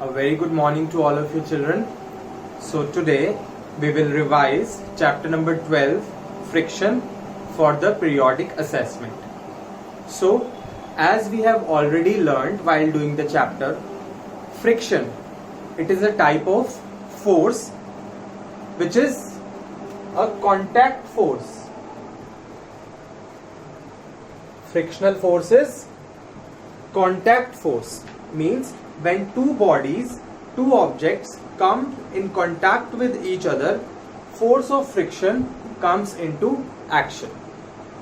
A very good morning to all of you children. So today we will revise chapter number 12, friction, for the periodic assessment. So as we have already learned while doing the chapter, friction, it is a type of force which is a contact force. Frictional force is contact force, means when two bodies, two objects come in contact with each other, force of friction comes into action.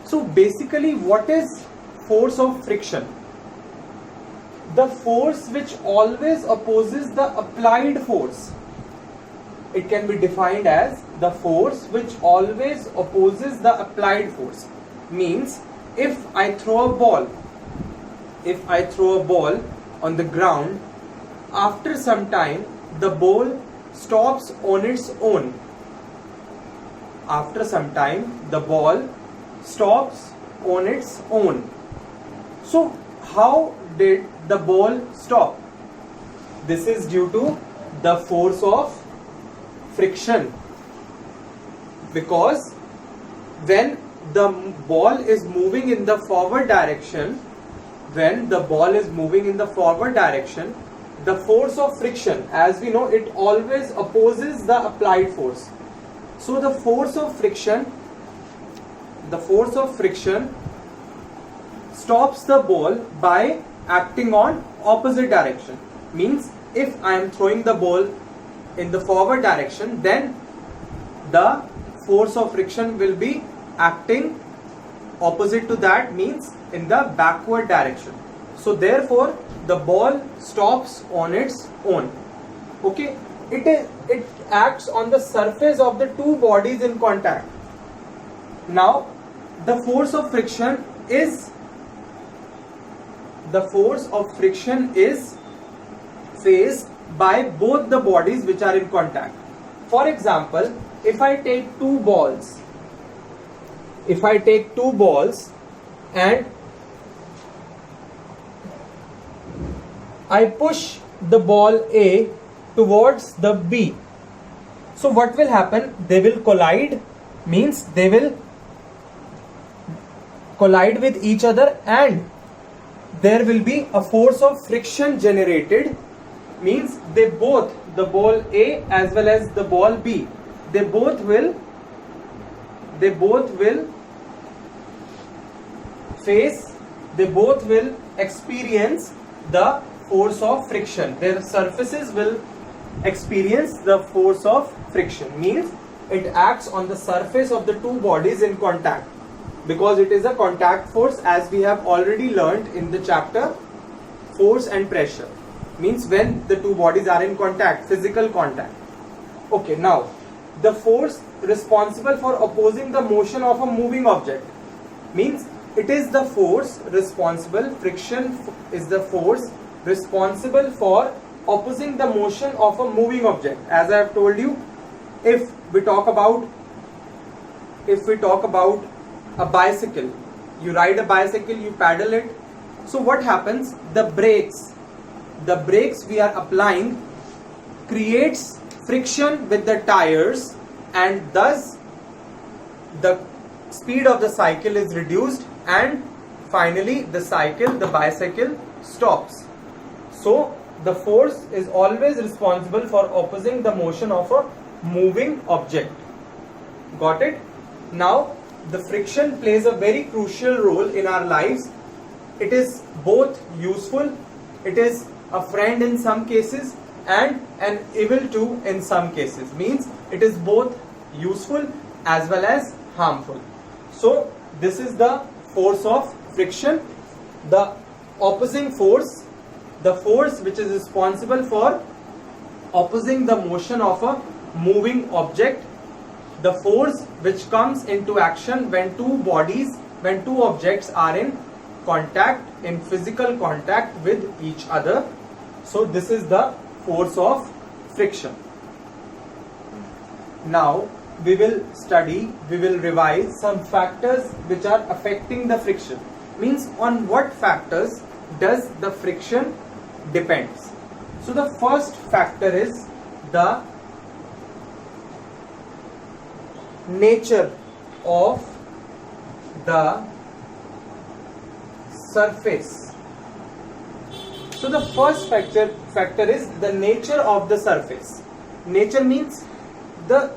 So basically, what is force of friction? The force which always opposes the applied force. It can be defined as the force which always opposes the applied force. Means if I throw a ball on the ground, after some time the ball stops on its own. After some time the ball stops on its own. So how did the ball stop? This is due to the force of friction, because when the ball is moving in the forward direction, the force of friction, as we know, it always opposes the applied force. So the force of friction stops the ball by acting on opposite direction. Means if I am throwing the ball in the forward direction, then the force of friction will be acting opposite to that, means in the backward direction. So therefore the ball stops on its own. Okay, it acts on the surface of the two bodies in contact. Now the force of friction is faced by both the bodies which are in contact. For example, if I take two balls and I push the ball A towards the B, so what will happen? They will collide, means they will collide with each other, and there will be a force of friction generated. Means they both, the ball A as well as the ball B, they both will experience the force of friction. Their surfaces will experience the force of friction. Means it acts on the surface of the two bodies in contact, because it is a contact force, as we have already learned in the chapter force and pressure. Means when the two bodies are in contact, physical contact. Okay, now the force responsible for opposing the motion of a moving object, means it is the force responsible, friction is the force responsible for opposing the motion of a moving object. As I have told you, if we talk about a bicycle, you ride a bicycle, you pedal it. So what happens? The brakes we are applying creates friction with the tires, and thus the speed of the cycle is reduced, and finally the bicycle stops. So the force is always responsible for opposing the motion of a moving object. Got it? Now the friction plays a very crucial role in our lives. It is both useful, it is a friend in some cases, and an evil too in some cases. Means it is both useful as well as harmful. So this is the force of friction. The opposing force, the force which is responsible for opposing the motion of a moving object, the force which comes into action when two objects are in contact, in physical contact with each other. So this is the force of friction. Now we will revise some factors which are affecting the friction. Means on what factors does the friction depends. So the first factor is the nature of the surface. So the first factor is the nature of the surface. Nature means the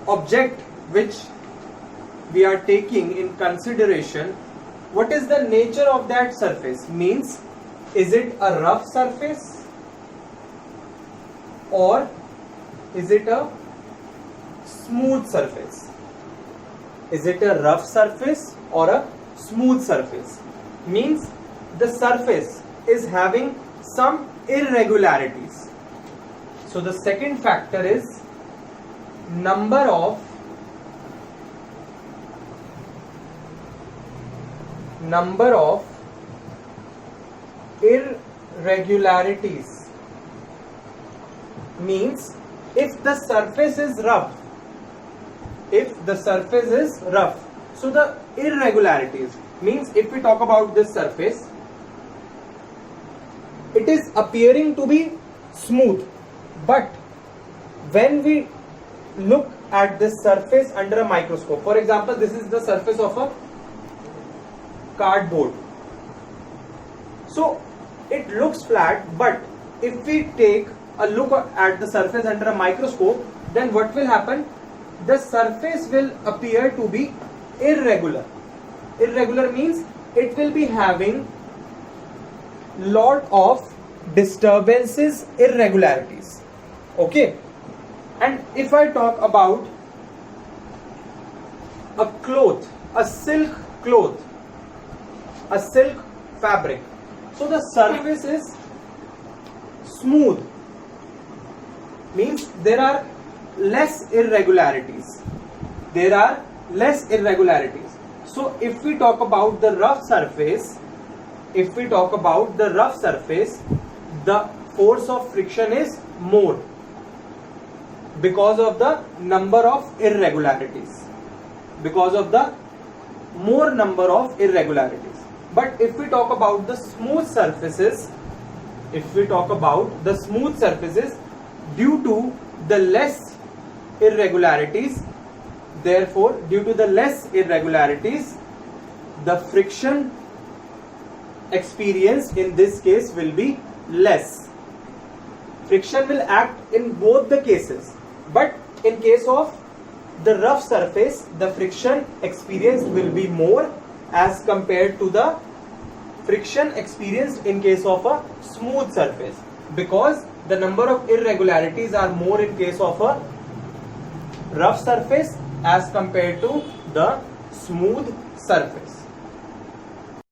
object which we are taking in consideration. What is the nature of that surface? Means, is it a rough surface or is it a smooth surface? Is it a rough surface or a smooth surface? Means the surface is having some irregularities. So the second factor is number of irregularities. Means if the surface is rough, so the irregularities means, if we talk about this surface, it is appearing to be smooth, but when we look at this surface under a microscope, for example, this is the surface of a cardboard, so it looks flat, but if we take a look at the surface under a microscope, then what will happen? The surface will appear to be irregular. Irregular means it will be having lot of disturbances, irregularities. Okay, and if I talk about a cloth, a silk cloth, a silk fabric, so the surface is smooth, means there are less irregularities. So if we talk about the rough surface, the force of friction is more because of the number of irregularities, But if we talk about the smooth surfaces, due to the less irregularities, the friction experience in this case will be less. Friction will act in both the cases, but in case of the rough surface, the friction experience will be more as compared to the friction experienced in case of a smooth surface, because the number of irregularities are more in case of a rough surface as compared to the smooth surface.